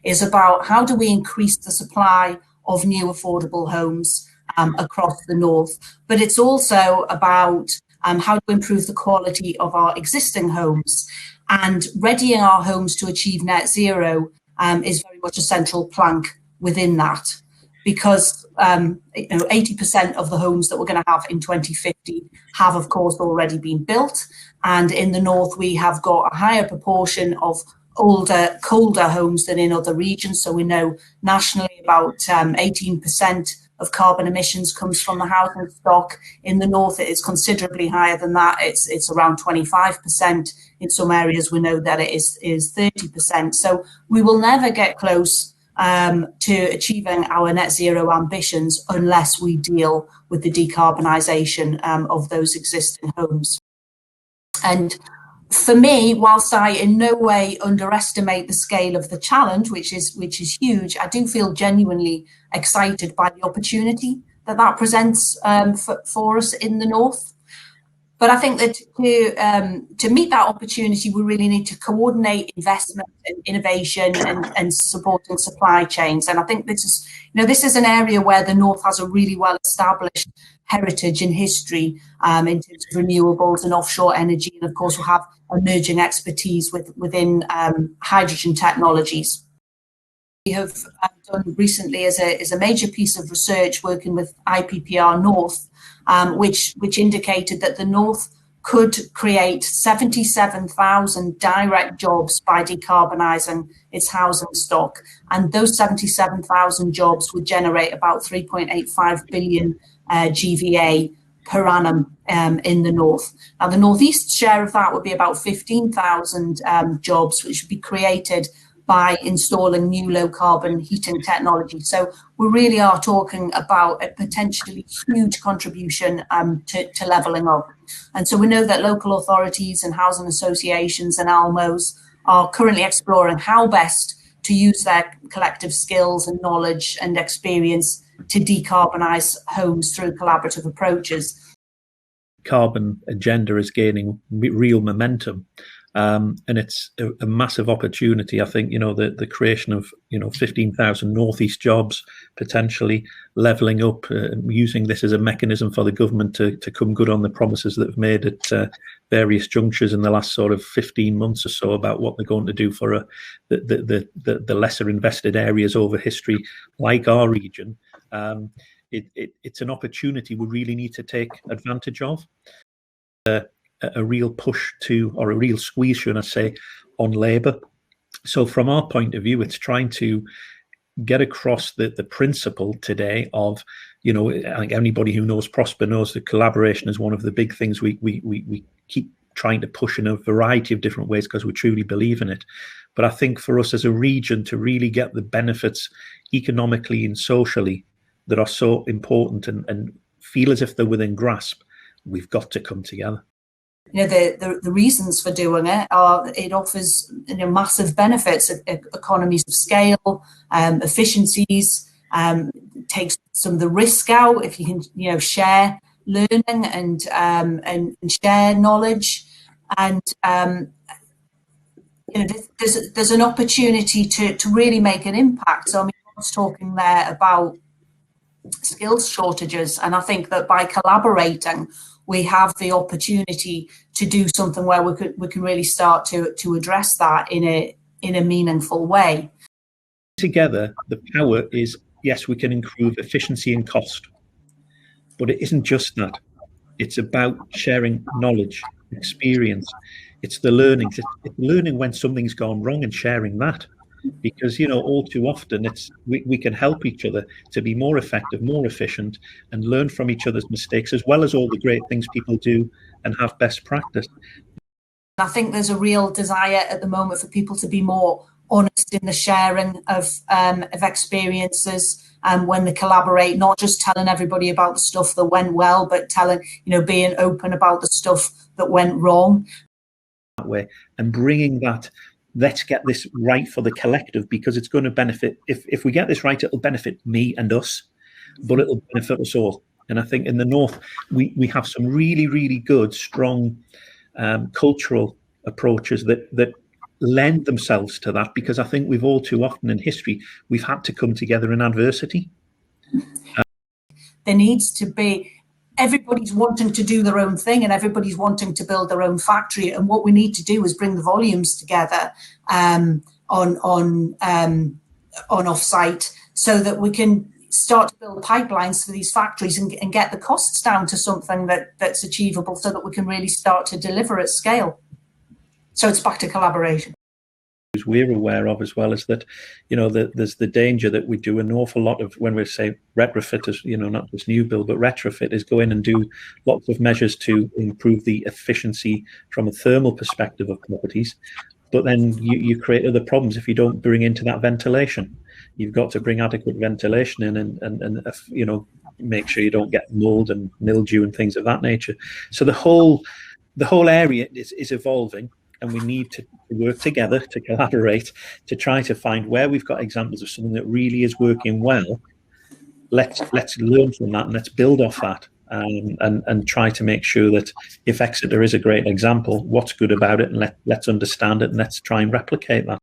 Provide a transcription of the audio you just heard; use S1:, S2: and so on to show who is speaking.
S1: is about how do we increase the supply of new affordable homes across the north. But it's also about how to improve the quality of our existing homes, and readying our homes to achieve net zero is very much a central plank within that, because 80% of the homes that we're going to have in 2050 have, of course, already been built. And in the north, we have got a higher proportion of older, colder homes than in other regions. So we know nationally about 18% of carbon emissions comes from the housing stock. In the north, it is considerably higher than that. It's around 25%. In some areas, we know that it is 30%. So we will never get close to achieving our net zero ambitions unless we deal with the decarbonisation of those existing homes. And for me, whilst I in no way underestimate the scale of the challenge, which is huge, I do feel genuinely excited by the opportunity that presents for us in the north. But I think that to meet that opportunity, we really need to coordinate investment and innovation and supporting supply chains. And I think this is an area where the north has a really well established heritage and history in terms of renewables and offshore energy, and of course we'll have emerging expertise within hydrogen technologies. We have done recently is a major piece of research working with IPPR North, which indicated that the north could create 77,000 direct jobs by decarbonising its housing stock, and those 77,000 jobs would generate about 3.85 billion GVA per annum in the north. Now, the northeast share of that would be about 15,000 jobs, which would be created by installing new low carbon heating technology. So we really are talking about a potentially huge contribution to levelling up. And so we know that local authorities and housing associations and ALMOs are currently exploring how best to use their collective skills and knowledge and experience to decarbonise homes through collaborative approaches.
S2: Carbon agenda is gaining real momentum. And it's a massive opportunity. I think, the creation of, 15,000 Northeast jobs, potentially levelling up, using this as a mechanism for the government to come good on the promises that have made at various junctures in the last sort of 15 months or so about what they're going to do for the lesser invested areas over history, like our region. It's an opportunity we really need to take advantage of. A real push or a real squeeze, should I say, on labour. So from our point of view, it's trying to get across the principle today of, I think anybody who knows Prosper knows that collaboration is one of the big things we keep trying to push in a variety of different ways because we truly believe in it. But I think for us as a region to really get the benefits economically and socially that are so important and feel as if they're within grasp, we've got to come together.
S1: The reasons for doing it are it offers massive benefits, economies of scale, efficiencies, takes some of the risk out if you can share learning and share knowledge, and there's an opportunity to really make an impact. So I was talking there about skills shortages, and I think that by collaborating we have the opportunity to do something where we can really start to address that in a meaningful way.
S2: Together, the power is, yes, we can improve efficiency and cost, but it isn't just that. It's about sharing knowledge, experience. It's the learning. It's learning when something's gone wrong and sharing that. Because all too often we can help each other to be more effective, more efficient, and learn from each other's mistakes, as well as all the great things people do and have best practice.
S1: I think there's a real desire at the moment for people to be more honest in the sharing of experiences, when they collaborate, not just telling everybody about the stuff that went well, but being open about the stuff that went wrong.
S2: That way, and bringing that. Let's get this right for the collective, because it's going to benefit. If we get this right, it'll benefit me and us, but it'll benefit us all. And I think in the north, we have some really, really good, strong cultural approaches that lend themselves to that, because I think we've all too often in history, we've had to come together in adversity.
S1: There needs to be, everybody's wanting to do their own thing and everybody's wanting to build their own factory. And what we need to do is bring the volumes together on off-site, so that we can start to build pipelines for these factories and get the costs down to something that's achievable, so that we can really start to deliver at scale. So it's back to collaboration.
S2: We're aware of as well is that, there's the danger that we do an awful lot of, when we say retrofit, as not just new build, but retrofit is go in and do lots of measures to improve the efficiency from a thermal perspective of properties. But then you create other problems if you don't bring into that ventilation. You've got to bring adequate ventilation in and make sure you don't get mold and mildew and things of that nature. So the whole area is evolving, and we need to work together, to collaborate, to try to find where we've got examples of something that really is working well. Let's learn from that and let's build off that, and try to make sure that if Exeter is a great example, what's good about it, and let's understand it and let's try and replicate that.